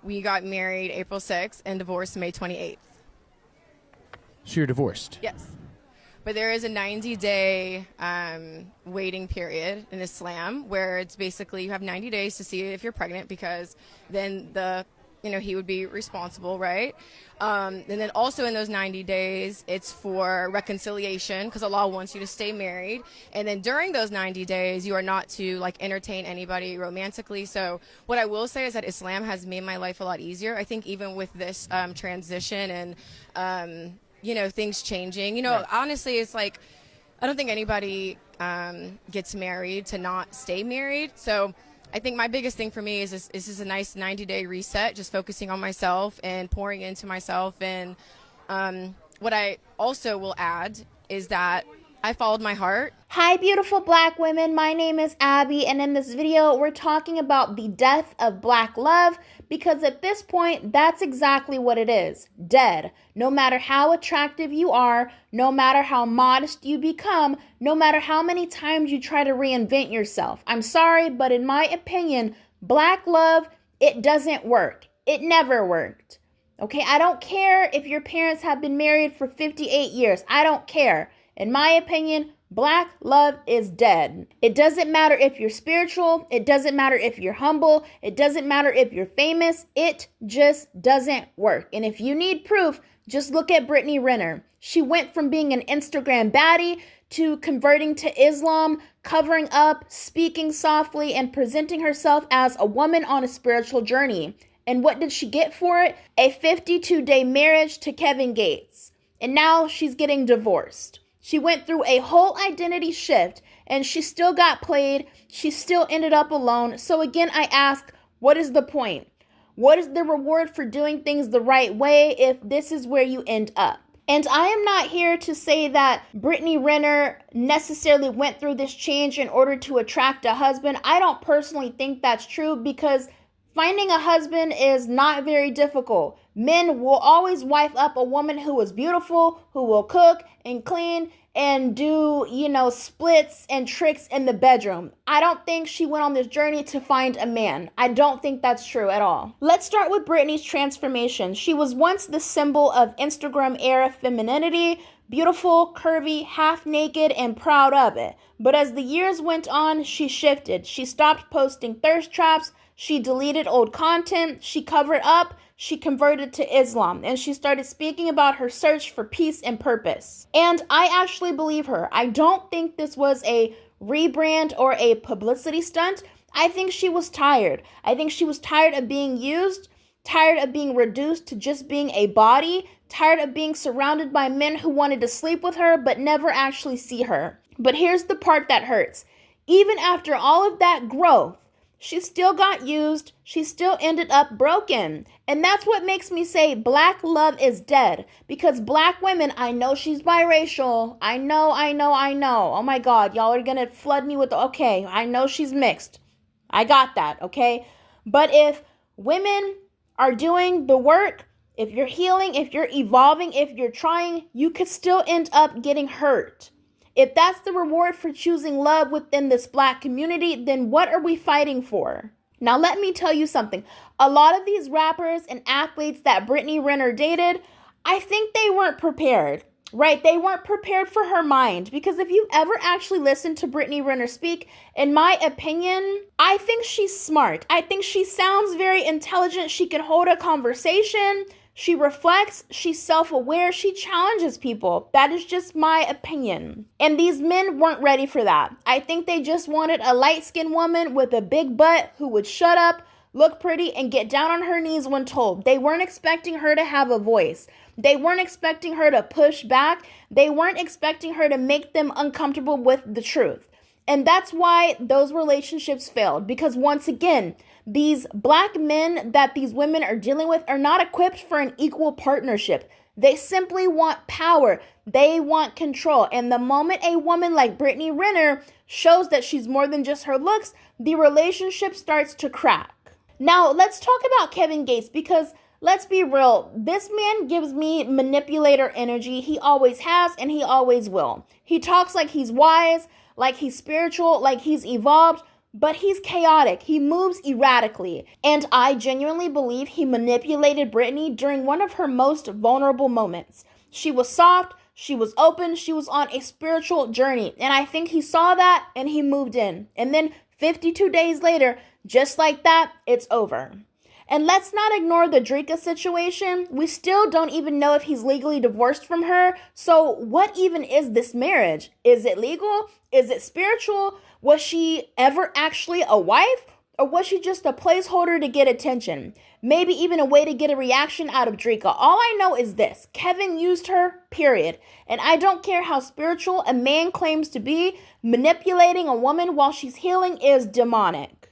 We got married April 6th and divorced May 28th. So you're divorced? Yes. But there is a 90-day waiting period in Islam where it's basically you have 90 days to see if you're pregnant, because then he would be responsible, right? And then also in those 90 days, it's for reconciliation because Allah wants you to stay married. And then during those 90 days, you are not to entertain anybody romantically. So what I will say is that Islam has made my life a lot easier. I think even with this transition and things changing. Right. Honestly, it's I don't think anybody gets married to not stay married. So I think my biggest thing for me is this is a nice 90-day reset, just focusing on myself and pouring into myself. And what I also will add is that I followed my heart. Hi, beautiful Black women. My name is Abby, and in this video, we're talking about the death of Black love, because at this point, that's exactly what it is. Dead. No matter how attractive you are, no matter how modest you become, no matter how many times you try to reinvent yourself. I'm sorry, but in my opinion, Black love, it doesn't work. It never worked. Okay, I don't care if your parents have been married for 58 years. I don't care. In my opinion, Black love is dead. It doesn't matter if you're spiritual. It doesn't matter if you're humble. It doesn't matter if you're famous. It just doesn't work. And if you need proof, just look at Brittany Renner. She went from being an Instagram baddie to converting to Islam, covering up, speaking softly, and presenting herself as a woman on a spiritual journey. And what did she get for it? A 52-day marriage to Kevin Gates. And now she's getting divorced. She went through a whole identity shift, and she still got played. She still ended up alone. So again, I ask, what is the point? What is the reward for doing things the right way if this is where you end up? And I am not here to say that Brittany Renner necessarily went through this change in order to attract a husband. I don't personally think that's true, because finding a husband is not very difficult. Men will always wife up a woman who is beautiful, who will cook and clean and do, splits and tricks in the bedroom. I don't think she went on this journey to find a man. I don't think that's true at all. Let's start with Brittany's transformation. She was once the symbol of Instagram era femininity, beautiful, curvy, half naked, and proud of it. But as the years went on, she shifted. She stopped posting thirst traps. She deleted old content. She covered up. She converted to Islam, and she started speaking about her search for peace and purpose. And I actually believe her. I don't think this was a rebrand or a publicity stunt. I think she was tired. I think she was tired of being used, tired of being reduced to just being a body, tired of being surrounded by men who wanted to sleep with her but never actually see her. But here's the part that hurts. Even after all of that growth, she still got used. She still ended up broken. And that's what makes me say Black love is dead. Because Black women, I know she's biracial. I know. Oh my God, y'all are going to flood me with, okay, I know she's mixed. I got that, okay? But if women are doing the work, if you're healing, if you're evolving, if you're trying, you could still end up getting hurt. If that's the reward for choosing love within this Black community, then what are we fighting for? Now, let me tell you something. A lot of these rappers and athletes that Brittany Renner dated, I think they weren't prepared, right? They weren't prepared for her mind. Because if you've ever actually listened to Brittany Renner speak, in my opinion, I think she's smart. I think she sounds very intelligent. She can hold a conversation. She reflects, she's self-aware, she challenges people. That is just my opinion. And these men weren't ready for that. I think they just wanted a light-skinned woman with a big butt who would shut up, look pretty, and get down on her knees when told. They weren't expecting her to have a voice. They weren't expecting her to push back. They weren't expecting her to make them uncomfortable with the truth. And that's why those relationships failed. Because once again, these Black men that these women are dealing with are not equipped for an equal partnership. They simply want power. They want control. And the moment a woman like Brittany Renner shows that she's more than just her looks, the relationship starts to crack. Now, let's talk about Kevin Gates, because let's be real. This man gives me manipulator energy. He always has, and he always will. He talks like he's wise, like he's spiritual, like he's evolved. But he's chaotic. He moves erratically. And I genuinely believe he manipulated Brittany during one of her most vulnerable moments. She was soft, she was open, she was on a spiritual journey. And I think he saw that and he moved in. And then 52 days later, just like that, it's over. And let's not ignore the Drika situation. We still don't even know if he's legally divorced from her. So what even is this marriage? Is it legal? Is it spiritual? Was she ever actually a wife? Or was she just a placeholder to get attention? Maybe even a way to get a reaction out of Drika. All I know is this: Kevin used her, period. And I don't care how spiritual a man claims to be, manipulating a woman while she's healing is demonic.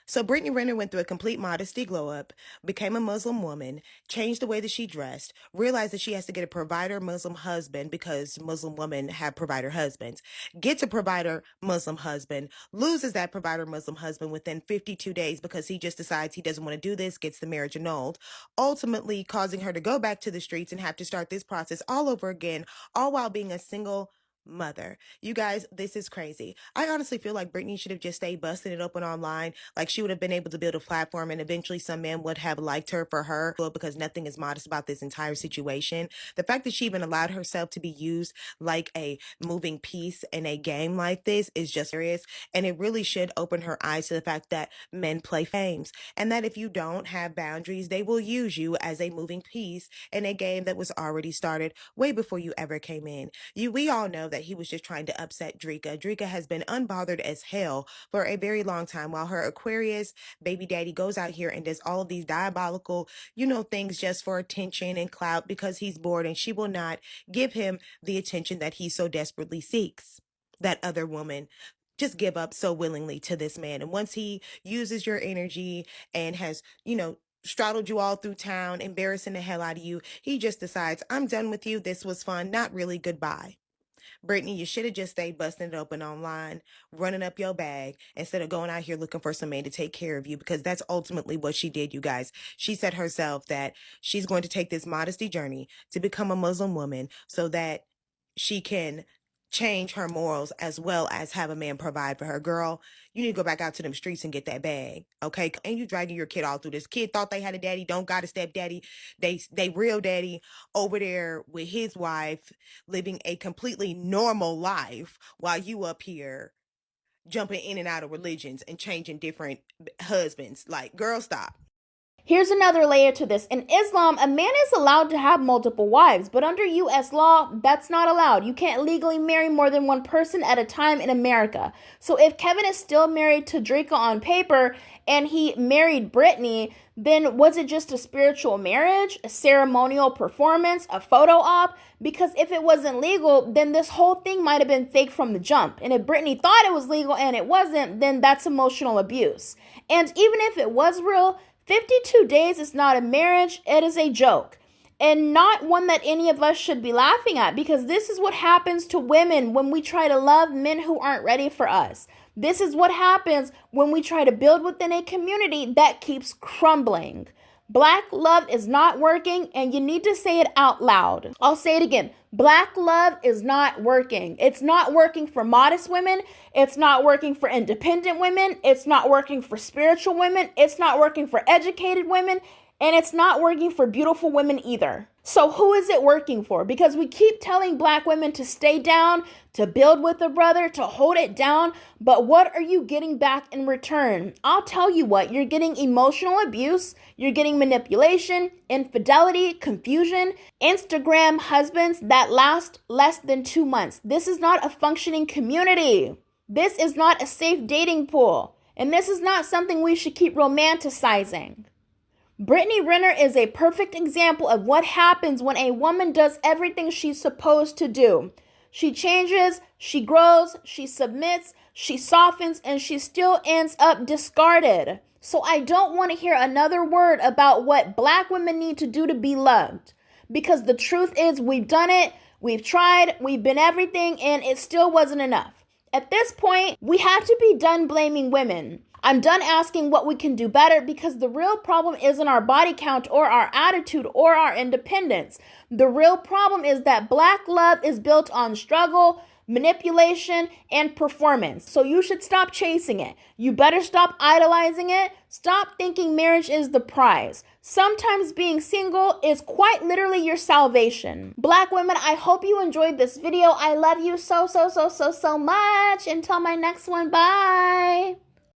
So Brittany Renner went through a complete modesty glow up, became a Muslim woman, changed the way that she dressed, realized that she has to get a provider Muslim husband because Muslim women have provider husbands, gets a provider Muslim husband, loses that provider Muslim husband within 52 days because he just decides he doesn't want to do this, gets the marriage annulled, ultimately causing her to go back to the streets and have to start this process all over again, all while being a single mother. You guys, this is crazy. I honestly feel like Brittany should have just stayed busting it open online. Like, she would have been able to build a platform and eventually some man would have liked her for her, because nothing is modest about this entire situation. The fact that she even allowed herself to be used like a moving piece in a game like this is just serious. And it really should open her eyes to the fact that men play games and that if you don't have boundaries, they will use you as a moving piece in a game that was already started way before you ever came in. We all know that he was just trying to upset Drika. Drika has been unbothered as hell for a very long time while her Aquarius baby daddy goes out here and does all of these diabolical, things just for attention and clout because he's bored, and she will not give him the attention that he so desperately seeks. That other woman just give up so willingly to this man. And once he uses your energy and has, straddled you all through town, embarrassing the hell out of you, he just decides, I'm done with you. This was fun. Not really. Goodbye. Brittany, you should have just stayed busting it open online, running up your bag, instead of going out here looking for some man to take care of you, because that's ultimately what she did, you guys. She said herself that she's going to take this modesty journey to become a Muslim woman so that she can change her morals as well as have a man provide for her. Girl, you need to go back out to them streets and get that bag, okay? And you dragging your kid all through this. Kid thought they had a daddy, don't got a stepdaddy. They real daddy over there with his wife living a completely normal life while you up here jumping in and out of religions and changing different husbands. Like, girl, stop. Here's another layer to this. In Islam, a man is allowed to have multiple wives, but under U.S. law, that's not allowed. You can't legally marry more than one person at a time in America. So if Kevin is still married to Drika on paper and he married Brittany, then was it just a spiritual marriage, a ceremonial performance, a photo op? Because if it wasn't legal, then this whole thing might have been fake from the jump. And if Brittany thought it was legal and it wasn't, then that's emotional abuse. And even if it was real, 52 days is not a marriage, it is a joke. And not one that any of us should be laughing at, because this is what happens to women when we try to love men who aren't ready for us. This is what happens when we try to build within a community that keeps crumbling. Black love is not working, and you need to say it out loud. I'll say it again. Black love is not working. It's not working for modest women. It's not working for independent women. It's not working for spiritual women. It's not working for educated women. And it's not working for beautiful women either. So who is it working for? Because we keep telling black women to stay down, to build with a brother, to hold it down. But what are you getting back in return? I'll tell you what, you're getting emotional abuse, you're getting manipulation, infidelity, confusion, Instagram husbands that last less than 2 months. This is not a functioning community. This is not a safe dating pool. And this is not something we should keep romanticizing. Brittany Renner is a perfect example of what happens when a woman does everything she's supposed to do. She changes, she grows, she submits, she softens, and she still ends up discarded. So I don't want to hear another word about what black women need to do to be loved. Because the truth is, we've done it, we've tried, we've been everything, and it still wasn't enough. At this point, we have to be done blaming women. I'm done asking what we can do better, because the real problem isn't our body count or our attitude or our independence. The real problem is that black love is built on struggle, manipulation, and performance. So you should stop chasing it. You better stop idolizing it. Stop thinking marriage is the prize. Sometimes being single is quite literally your salvation. Black women, I hope you enjoyed this video. I love you so much. Until my next one, bye.